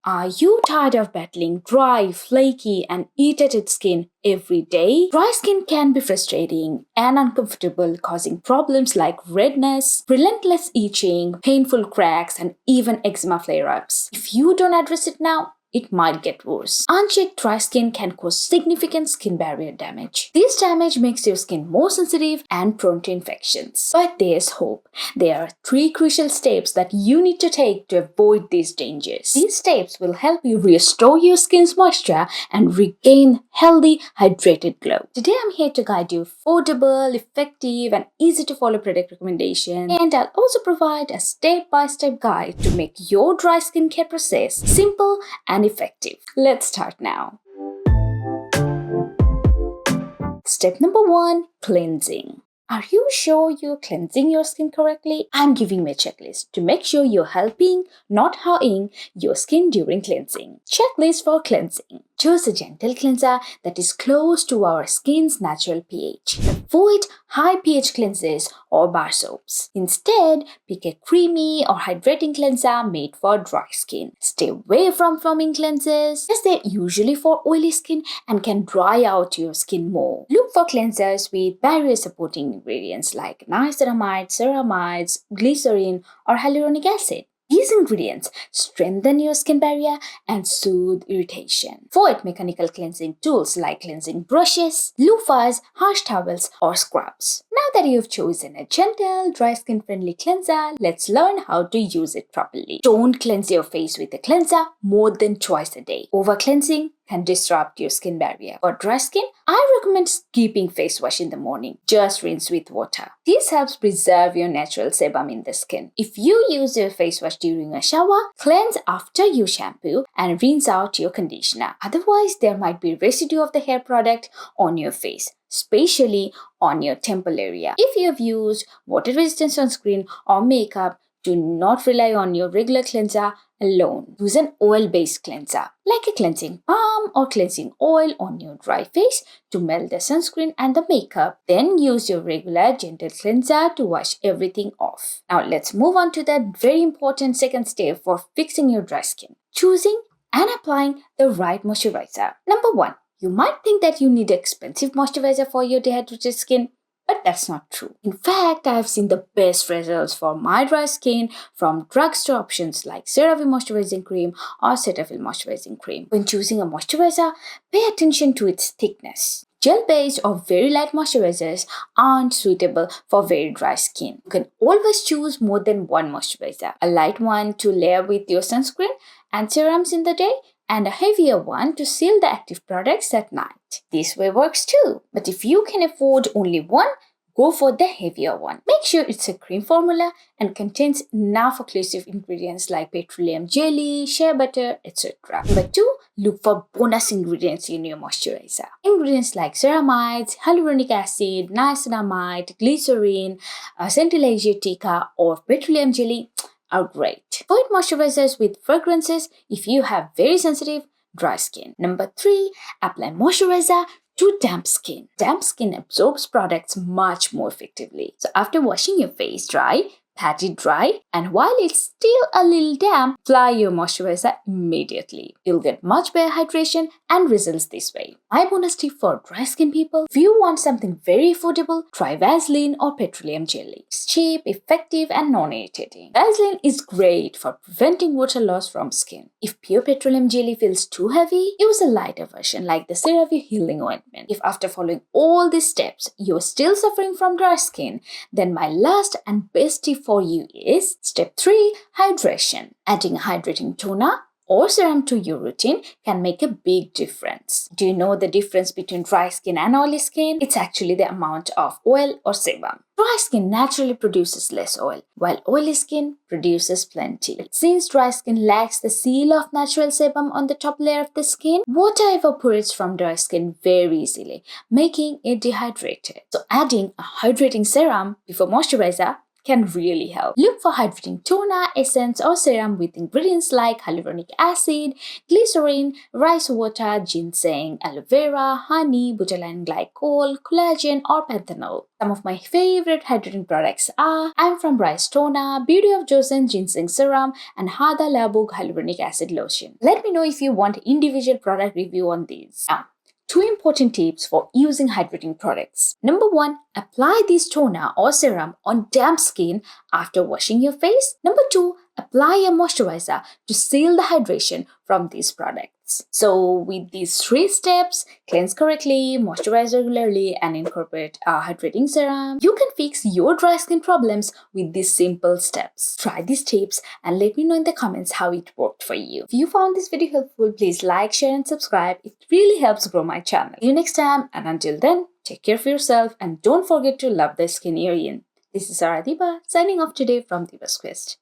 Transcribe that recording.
Are you tired of battling dry, flaky, and irritated skin every day? Dry skin can be frustrating and uncomfortable, causing problems like redness, relentless itching, painful cracks, and even eczema flare ups. If you don't address it now, it might get worse. Unchecked dry skin can cause significant skin barrier damage. This damage makes your skin more sensitive and prone to infections. But there's hope. There are 3 crucial steps that you need to take to avoid these dangers. These steps will help you restore your skin's moisture and regain healthy, hydrated glow. Today I'm here to guide you affordable, effective, and easy to follow product recommendations, and I'll also provide a step-by-step guide to make your dry skincare process simple and effective. Let's start now. Step number 1, cleansing. Are you sure you're cleansing your skin correctly? I'm giving you a checklist to make sure you're helping, not harming, your skin during cleansing. Checklist for cleansing. Choose a gentle cleanser that is close to our skin's natural pH. Avoid high pH cleansers or bar soaps. Instead, pick a creamy or hydrating cleanser made for dry skin. Stay away from foaming cleansers, as they're usually for oily skin and can dry out your skin more. Look for cleansers with barrier-supporting ingredients like niacinamide, ceramides, glycerin, or hyaluronic acid. These ingredients strengthen your skin barrier and soothe irritation. Avoid mechanical cleansing tools like cleansing brushes, loofahs, harsh towels, or scrubs. Now that you've chosen a gentle, dry skin-friendly cleanser, let's learn how to use it properly. Don't cleanse your face with a cleanser more than twice a day. Over-cleansing can disrupt your skin barrier. For dry skin, I recommend skipping face wash in the morning. Just rinse with water. This helps preserve your natural sebum in the skin. If you use your face wash during a shower, cleanse after you shampoo and rinse out your conditioner. Otherwise, there might be residue of the hair product on your face, especially on your temple area. If you have used water-resistant sunscreen or makeup, do not rely on your regular cleanser alone. Use an oil-based cleanser, like a cleansing balm or cleansing oil on your dry face to melt the sunscreen and the makeup. Then use your regular gentle cleanser to wash everything off. Now let's move on to the very important second step for fixing your dry skin. Choosing and applying the right moisturizer. Number 1. You might think that you need expensive moisturizer for your dehydrated skin, but that's not true. In fact, I have seen the best results for my dry skin from drugstore options like CeraVe Moisturizing Cream or Cetaphil Moisturizing Cream. When choosing a moisturizer, pay attention to its thickness. Gel-based or very light moisturizers aren't suitable for very dry skin. You can always choose more than one moisturizer. A light one to layer with your sunscreen and serums in the day, and a heavier one to seal the active products at night. This way works too. But if you can afford only one, go for the heavier one. Make sure it's a cream formula and contains enough occlusive ingredients like petroleum jelly, shea butter, etc. Number 2, look for bonus ingredients in your moisturizer. Ingredients like ceramides, hyaluronic acid, niacinamide, glycerin, central asiatica, or petroleum jelly are great. Avoid moisturizers with fragrances if you have very sensitive dry skin. Number 3, apply moisturizer to damp skin. Damp skin absorbs products much more effectively. So after washing your face dry, pat it dry, and while it's still a little damp, apply your moisturizer immediately. You'll get much better hydration and results this way. My bonus tip for dry skin people: if you want something very affordable, try Vaseline or petroleum jelly. It's cheap, effective, and non-irritating. Vaseline is great for preventing water loss from skin. If pure petroleum jelly feels too heavy, use a lighter version like the CeraVe Healing Ointment. If after following all these steps, you're still suffering from dry skin, then my last and best tip for you is step 3, hydration. Adding a hydrating toner or serum to your routine can make a big difference. Do you know the difference between dry skin and oily skin? It's actually the amount of oil or sebum. Dry skin naturally produces less oil, while oily skin produces plenty. Since dry skin lacks the seal of natural sebum on the top layer of the skin, water evaporates from dry skin very easily, making it dehydrated. So adding a hydrating serum before moisturizer can really help. Look for hydrating toner, essence, or serum with ingredients like hyaluronic acid, glycerin, rice water, ginseng, aloe vera, honey, butylene glycol, collagen, or panthenol. Some of my favorite hydrating products are I'm from Rice Toner, Beauty of Joseon Ginseng Serum, and Hada Labo Hyaluronic Acid Lotion. Let me know if you want individual product review on these. Now, 2 important tips for using hydrating products. Number 1, apply this toner or serum on damp skin after washing your face. Number 2, apply a moisturizer to seal the hydration from these products. So with these 3 steps, cleanse correctly, moisturize regularly, and incorporate a hydrating serum, you can fix your dry skin problems with these simple steps. Try these tips and let me know in the comments how it worked for you. If you found this video helpful, please like, share, and subscribe. It really helps grow my channel. See you next time, and until then, take care of yourself and don't forget to love the skin you're in. This is Dibas signing off today from Dibas Quest.